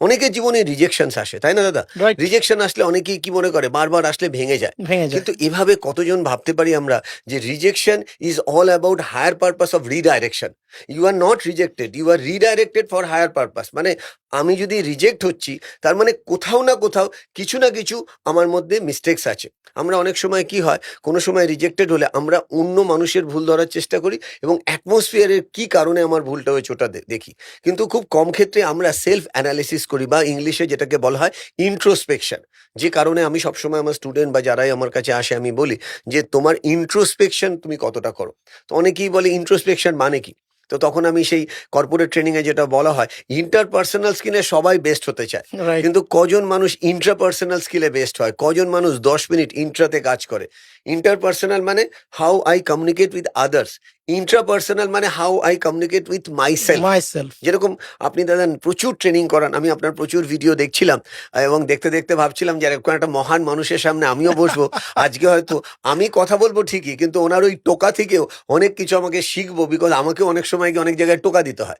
অনেকের জীবনে রিজেকশনস আসে, তাই না দাদা? রাইট, রিজেকশন আসলে অনেকেই কি মনে করে, বারবার আসলে ভেঙে যায়। ভেঙে যায়। কিন্তু এভাবে কতজন ভাবতে পারি আমরা যে rejection is all about higher purpose of redirection. You are not rejected, you are redirected for higher purpose. মানে আমি যদি রিজেক্ট হচ্ছি, তার মানে কোথাও না কোথাও কিছু না কিছু আমার মধ্যে মিস্টেক্স আছে। আমরা অনেক সময় কি হয়, কোনো সময় রিজেক্টেড হলে আমরা অন্য মানুষের ভুল ধরার চেষ্টা করি এবং অ্যাটমসফিয়ারের কি কারণে আমার ভুলটা হয়েছে ওটা দেখি। কিন্তু খুব কম ক্ষেত্রে আমরা সেলফ অ্যানালিসিস করি, বা ইংলিশে যেটাকে বলা হয় ইন্ট্রোস্পেকশন। যে কারণে আমি সবসময় আমার স্টুডেন্ট বা যারাই আমার কাছে আসে আমি বলি যে তোমার ইন্ট্রোস্পেকশন তুমি কতটা করো। তো অনেকেই বলে ইন্ট্রোস্পেকশন মানে কি? তো তখন আমি সেই কর্পোরেট ট্রেনিংয়ে যেটা বলা হয়, ইন্টারপার্সোনাল স্কিলে সবাই বেস্ট হতে চায়, রাইট। কিন্তু কজন মানুষ ইন্ট্রাপার্সোনাল স্কিলে বেস্ট হয়, কজন মানুষ 10 মিনিট ইন্ট্রাতে কাজ করে। ইন্টারপার্সোনাল মানে how I communicate with others, intrapersonal মানে how I communicate with myself. Myself. যেরকম আপনি দাদা প্রচুর ট্রেনিং করান, আমি আপনার প্রচুর ভিডিও দেখছিলাম, এবং দেখতে দেখতে ভাবছিলাম যে এরকম একটা মহান মানুষের সামনে আমিও বসবো। আজকে হয়তো আমি কথা বলবো ঠিকই, কিন্তু ওনার ওই টোকা থেকেও অনেক কিছু আমাকে শিখবো, বিকজ আমাকেও অনেক সময় গিয়ে অনেক জায়গায় টোকা দিতে হয়।